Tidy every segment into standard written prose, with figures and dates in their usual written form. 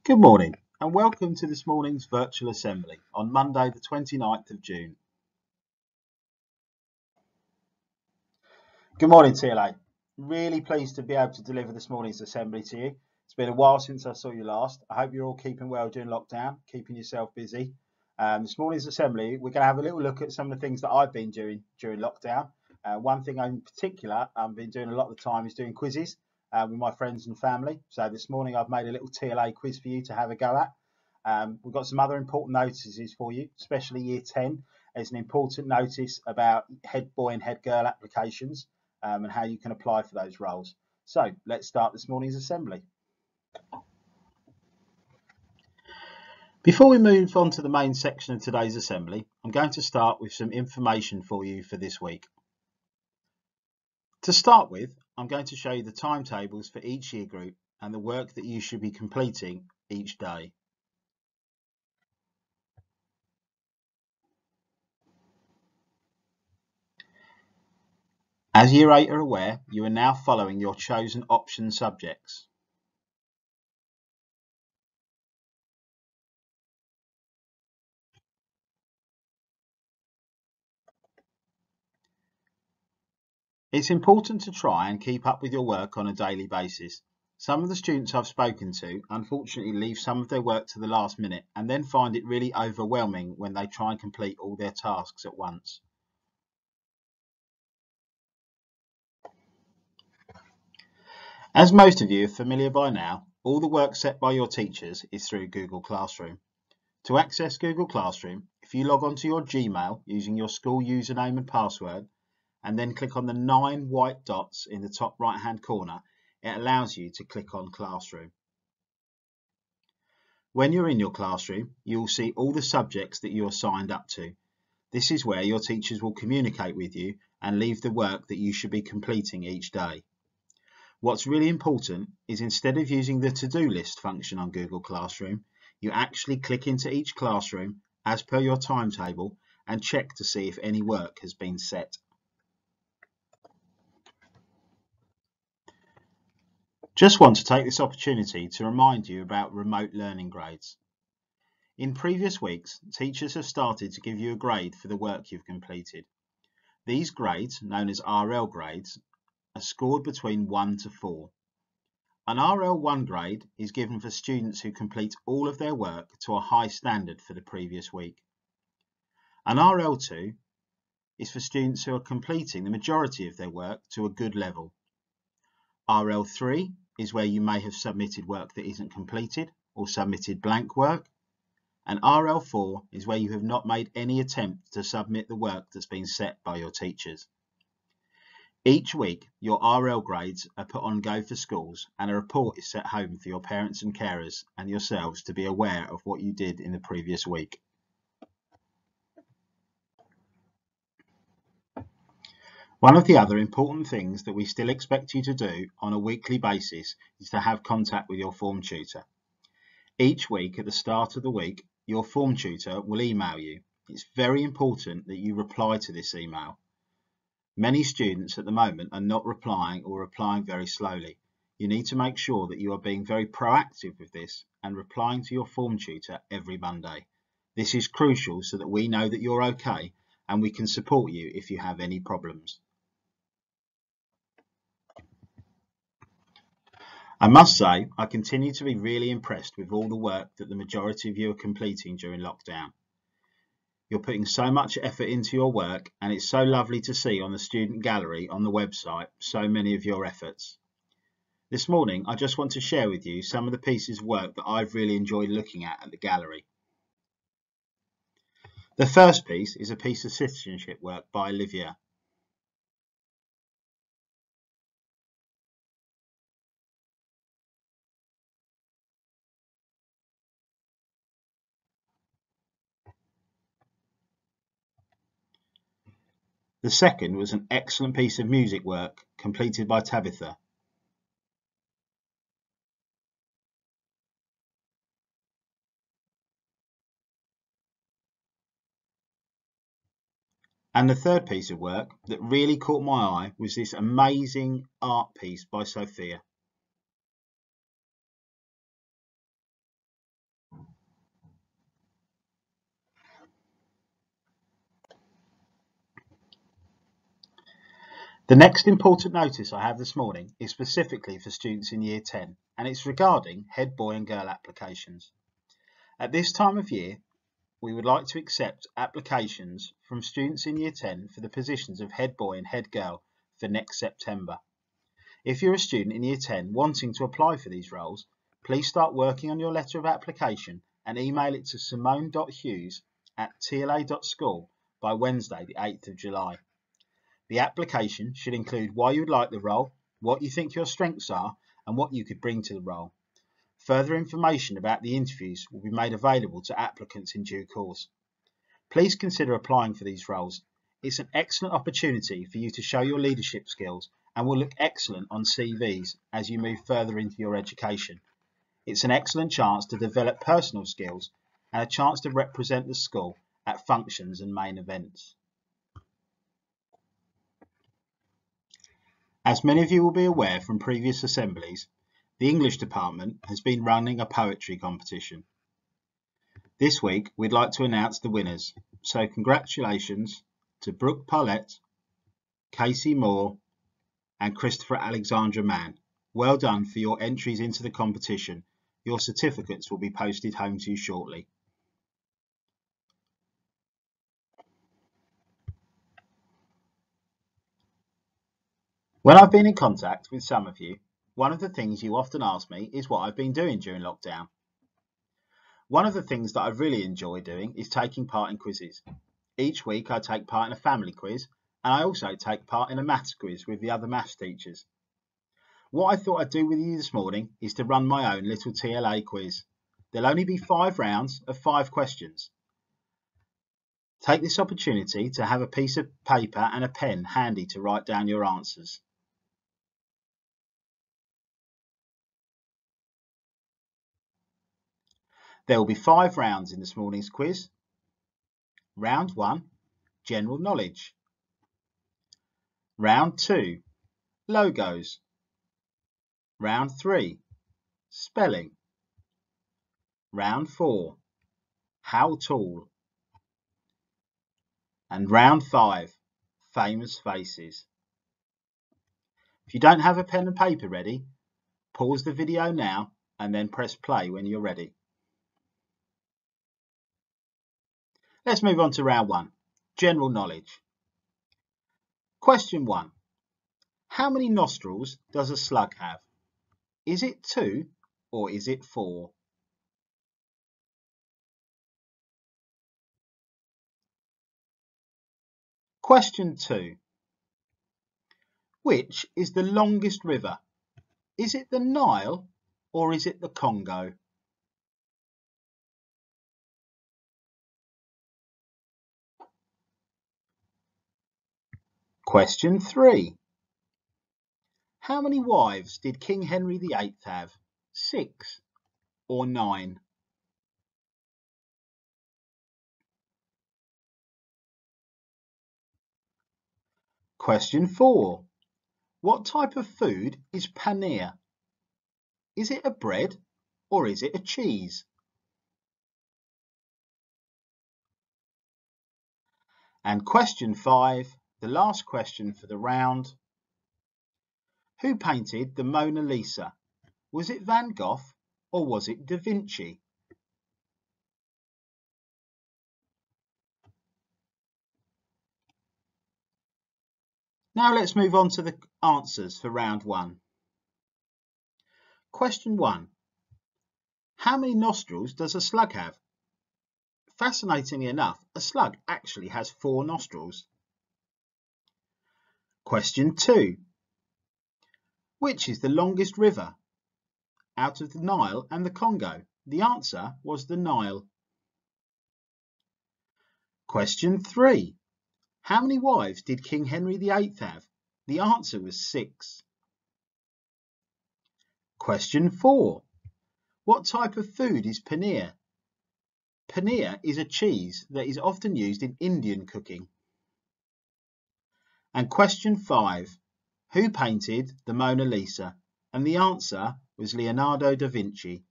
Good morning and welcome to this morning's virtual assembly on Monday the 29th of June. Good morning TLA. Really pleased to be able to deliver this morning's assembly to you. It's been a while since I saw you last. I hope you're all keeping well during lockdown, keeping yourself busy. This morning's assembly, we're going to have a little look at some of the things that I've been doing during lockdown. One thing in particular I've been doing a lot of the time is doing quizzes with my friends and family. So this morning I've made a little TLA quiz for you to have a go at. We've got some other important notices for you, especially Year 10. There's an important notice about head boy and head girl applications and how you can apply for those roles. So let's start this morning's assembly. Before we move on to the main section of today's assembly, I'm going to start with some information for you for this week. To start with, I'm going to show you the timetables for each year group and the work that you should be completing each day. As Year 8 are aware, you are now following your chosen option subjects. It's important to try and keep up with your work on a daily basis. Some of the students I've spoken to unfortunately leave some of their work to the last minute and then find it really overwhelming when they try and complete all their tasks at once. As most of you are familiar by now, all the work set by your teachers is through Google Classroom. To access Google Classroom, if you log on to your Gmail using your school username and password, and then click on the 9 white dots in the top right hand corner, it allows you to click on Classroom. When you're in your classroom, you will see all the subjects that you are signed up to. This is where your teachers will communicate with you and leave the work that you should be completing each day. What's really important is instead of using the to-do list function on Google Classroom, you actually click into each classroom as per your timetable and check to see if any work has been set. Just want to take this opportunity to remind you about remote learning grades. In previous weeks, teachers have started to give you a grade for the work you've completed. These grades, known as RL grades, are scored between 1 to 4. An RL1 grade is given for students who complete all of their work to a high standard for the previous week. An RL2 is for students who are completing the majority of their work to a good level. RL3 is where you may have submitted work that isn't completed or submitted blank work. And RL4 is where you have not made any attempt to submit the work that's been set by your teachers. Each week, your RL grades are put on Go for Schools and a report is set home for your parents and carers and yourselves to be aware of what you did in the previous week. One of the other important things that we still expect you to do on a weekly basis is to have contact with your form tutor. Each week at the start of the week, your form tutor will email you. It's very important that you reply to this email. Many students at the moment are not replying or replying very slowly. You need to make sure that you are being very proactive with this and replying to your form tutor every Monday. This is crucial so that we know that you're okay and we can support you if you have any problems. I must say, I continue to be really impressed with all the work that the majority of you are completing during lockdown. You're putting so much effort into your work and it's so lovely to see on the student gallery on the website so many of your efforts. This morning I just want to share with you some of the pieces of work that I've really enjoyed looking at the gallery. The first piece is a piece of citizenship work by Olivia. The second was an excellent piece of music work completed by Tabitha. And the third piece of work that really caught my eye was this amazing art piece by Sophia. The next important notice I have this morning is specifically for students in Year 10, and it's regarding head boy and girl applications. At this time of year, we would like to accept applications from students in Year 10 for the positions of head boy and head girl for next September. If you're a student in Year 10 wanting to apply for these roles, please start working on your letter of application and email it to simone.hughes@tla.school by Wednesday the 8th of July. The application should include why you would like the role, what you think your strengths are, and what you could bring to the role. Further information about the interviews will be made available to applicants in due course. Please consider applying for these roles. It's an excellent opportunity for you to show your leadership skills and will look excellent on CVs as you move further into your education. It's an excellent chance to develop personal skills and a chance to represent the school at functions and main events. As many of you will be aware from previous assemblies, the English department has been running a poetry competition. This week we'd like to announce the winners, so congratulations to Brooke Paulette, Casey Moore and Christopher Alexandra Mann. Well done for your entries into the competition. Your certificates will be posted home to you shortly. When I've been in contact with some of you, one of the things you often ask me is what I've been doing during lockdown. One of the things that I really enjoy doing is taking part in quizzes. Each week I take part in a family quiz, and I also take part in a maths quiz with the other maths teachers. What I thought I'd do with you this morning is to run my own little TLA quiz. There'll only be 5 rounds of 5 questions. Take this opportunity to have a piece of paper and a pen handy to write down your answers. There will be 5 rounds in this morning's quiz. Round 1, general knowledge. Round 2, logos. Round 3, spelling. Round 4, how tall. And round 5, famous faces. If you don't have a pen and paper ready, pause the video now and then press play when you're ready. Let's move on to round 1, general knowledge. Question 1. How many nostrils does a slug have? Is it 2 or is it 4? Question 2. Which is the longest river? Is it the Nile or is it the Congo? Question 3. How many wives did King Henry VIII have? 6 or 9? Question 4. What type of food is paneer? Is it a bread or is it a cheese? And question 5, the last question for the round. Who painted the Mona Lisa? Was it Van Gogh or was it Da Vinci? Now let's move on to the answers for round 1. Question 1. How many nostrils does a slug have? Fascinatingly enough, a slug actually has 4 nostrils. Question 2. Which is the longest river out of the Nile and the Congo? The answer was the Nile. Question 3. How many wives did King Henry VIII have? The answer was 6. Question 4. What type of food is paneer? Paneer is a cheese that is often used in Indian cooking. And question 5. Who painted the Mona Lisa? And the answer was Leonardo da Vinci.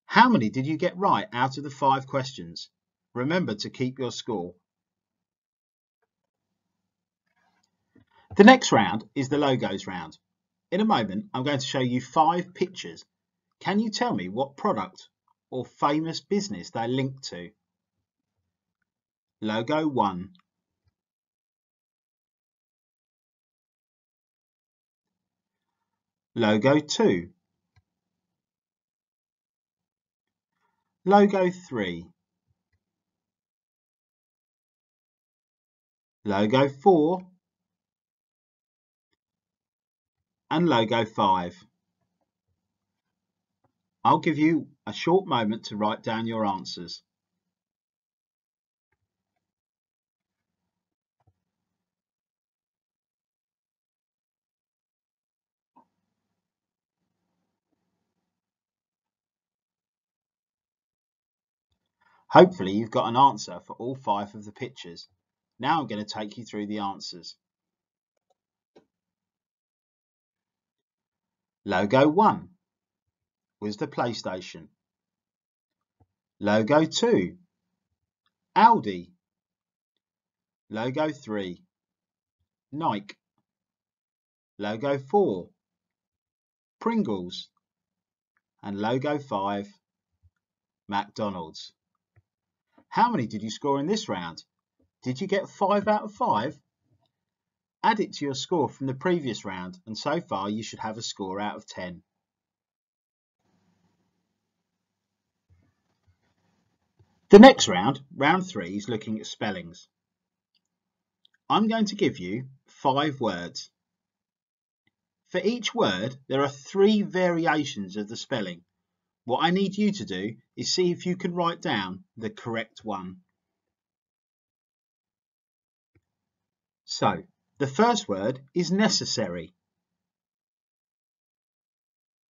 How many did you get right out of the 5 questions? Remember to keep your score. The next round is the logos round. In a moment, I'm going to show you 5 pictures. Can you tell me what product or famous business they're linked to? Logo 1. Logo 2. Logo 3. Logo 4. And logo 5. I'll give you a short moment to write down your answers. Hopefully you've got an answer for all 5 of the pictures. Now I'm going to take you through the answers. Logo 1 was the PlayStation. Logo 2, Audi. Logo 3, Nike. Logo 4, Pringles. And logo 5, McDonald's. How many did you score in this round? Did you get 5 out of 5? Add it to your score from the previous round, and so far you should have a score out of 10. The next round, round 3, is looking at spellings. I'm going to give you 5 words. For each word, there are 3 variations of the spelling. What I need you to do is see if you can write down the correct one. So, the first word is necessary.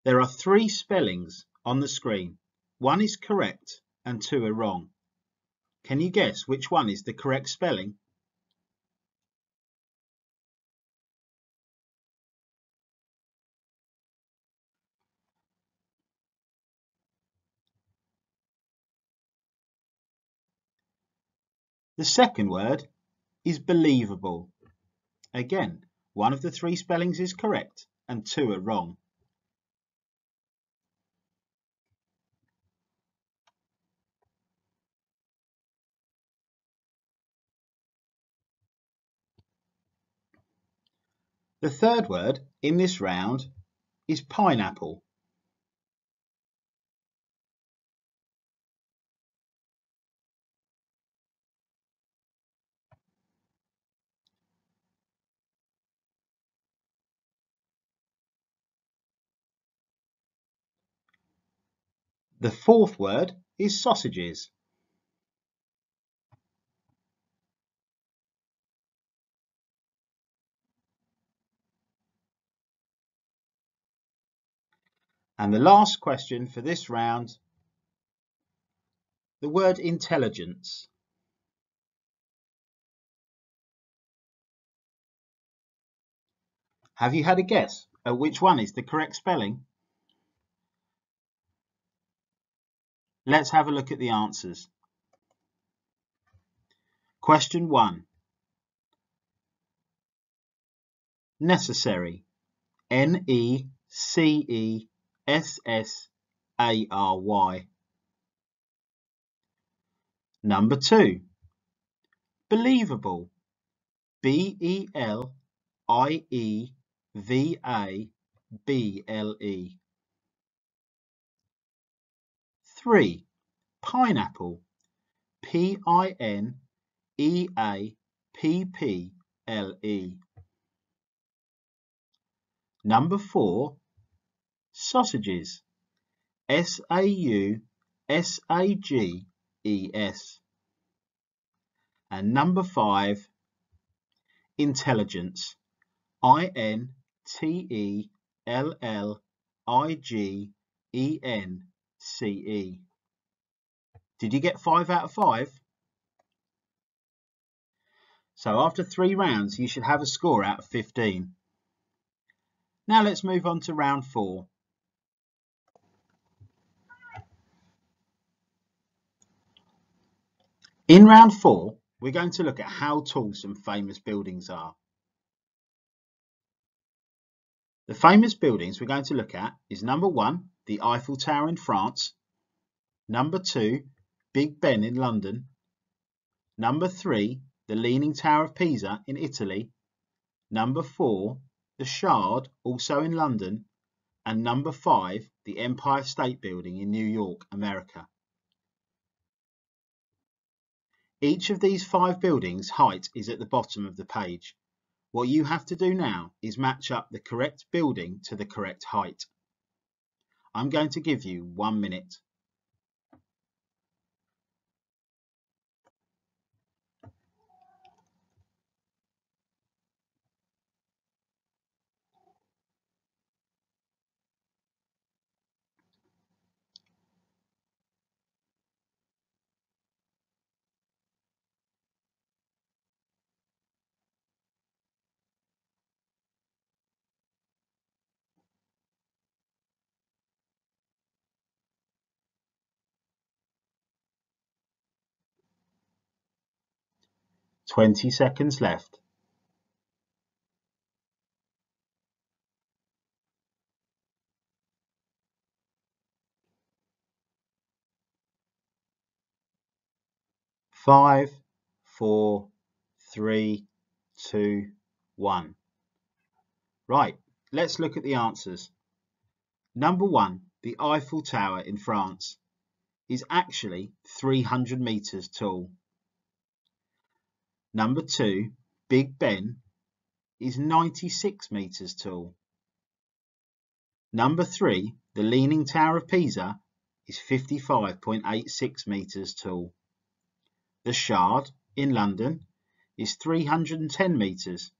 There are 3 spellings on the screen. 1 is correct and 2 are wrong. Can you guess which one is the correct spelling? The second word is believable. Again, one of the 3 spellings is correct and 2 are wrong. The third word in this round is pineapple. The fourth word is sausages. And the last question for this round, the word intelligence. Have you had a guess at which one is the correct spelling? Let's have a look at the answers. Question 1. Necessary. Necessary. Number 2. Believable. Believable. 3. Pineapple. Pineapple. Number 4. Sausages. Sausages. And number 5. Intelligence. Intelligence. Did you get 5 out of 5? So after 3 rounds, you should have a score out of 15. Now let's move on to round 4. In round 4, we're going to look at how tall some famous buildings are. The famous buildings we're going to look at is number 1, the Eiffel Tower in France, number 2, Big Ben in London, number 3, the Leaning Tower of Pisa in Italy, number 4, the Shard, also in London, and number 5, the Empire State Building in New York, America. Each of these 5 buildings' height is at the bottom of the page. What you have to do now is match up the correct building to the correct height. I'm going to give you 1 minute. "20 seconds left. 5, 4, 3, 2, 1. Right, let's look at the answers. Number 1, the Eiffel Tower in France, is actually 300 metres tall. Number 2, Big Ben, is 96 metres tall. Number 3, the Leaning Tower of Pisa, is 55.86 metres tall. The Shard in London is 310 metres.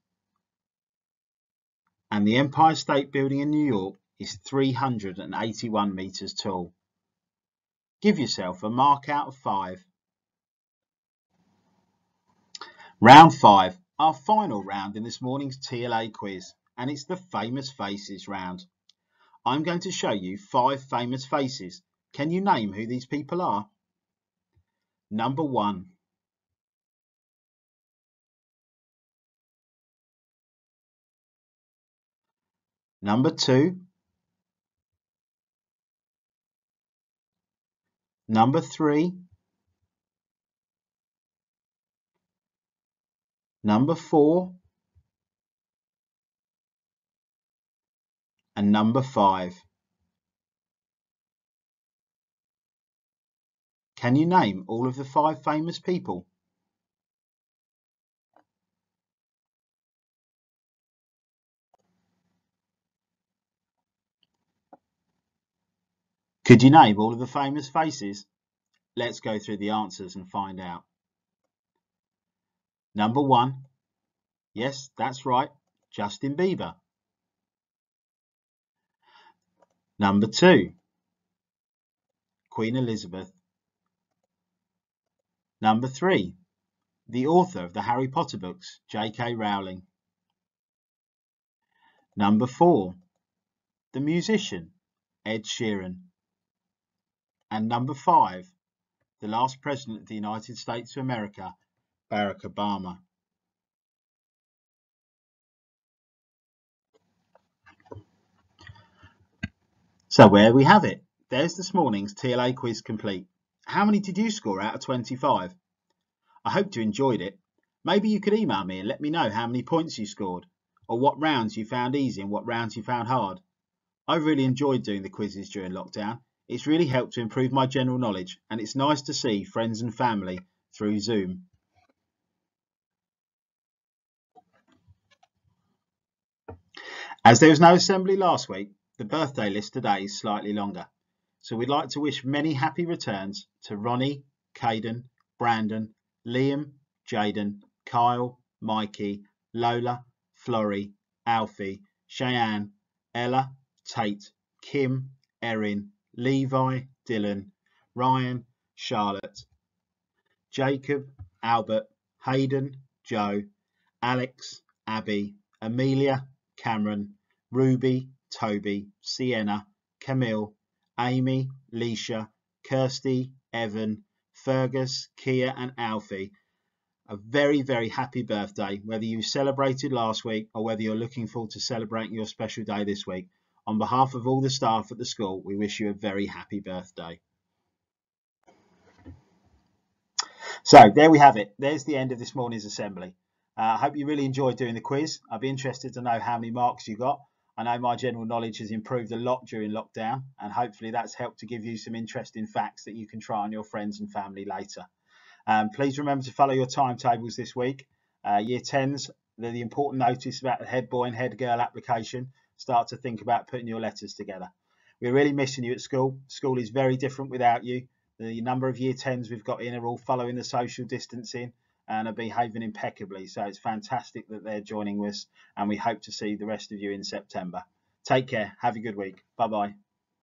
And the Empire State Building in New York is 381 metres tall. Give yourself a mark out of 5. Round 5, our final round in this morning's TLA quiz, and it's the Famous Faces round. I'm going to show you 5 famous faces. Can you name who these people are? Number 1. Number 2. Number 3. Number 4. And number 5. Can you name all of the 5 famous people? Could you name all of the famous faces? Let's go through the answers and find out. Number 1. Yes, that's right, Justin Bieber. Number 2. Queen Elizabeth. Number 3. The author of the Harry Potter books, J.K. Rowling. Number 4. The musician, Ed Sheeran. And number 5. The last President of the United States of America, Barack Obama. So there we have it. There's this morning's TLA quiz complete. How many did you score out of 25? I hope you enjoyed it. Maybe you could email me and let me know how many points you scored, or what rounds you found easy and what rounds you found hard. I really enjoyed doing the quizzes during lockdown. It's really helped to improve my general knowledge, and it's nice to see friends and family through Zoom. As there was no assembly last week, the birthday list today is slightly longer. So we'd like to wish many happy returns to Ronnie, Caden, Brandon, Liam, Jaden, Kyle, Mikey, Lola, Florrie, Alfie, Cheyenne, Ella, Tate, Kim, Erin, Levi, Dylan, Ryan, Charlotte, Jacob, Albert, Hayden, Joe, Alex, Abby, Amelia, Cameron, Ruby, Toby, Sienna, Camille, Amy, Leisha, Kirsty, Evan, Fergus, Kia and Alfie. a very, very happy birthday, whether you celebrated last week or whether you're looking forward to celebrating your special day this week. On behalf of all the staff at the school, we wish you a very happy birthday. So there we have it. There's the end of this morning's assembly. I hope you really enjoyed doing the quiz. I'd be interested to know how many marks you got. I know my general knowledge has improved a lot during lockdown, and hopefully that's helped to give you some interesting facts that you can try on your friends and family later. Please remember to follow your timetables this week. Year 10s, the important notice about the head boy and head girl application. Start to think about putting your letters together. We're really missing you at school. School is very different without you. The number of year 10s we've got in are all following the social distancing and are behaving impeccably. So it's fantastic that they're joining us, and we hope to see the rest of you in September. Take care. Have a good week. Bye-bye.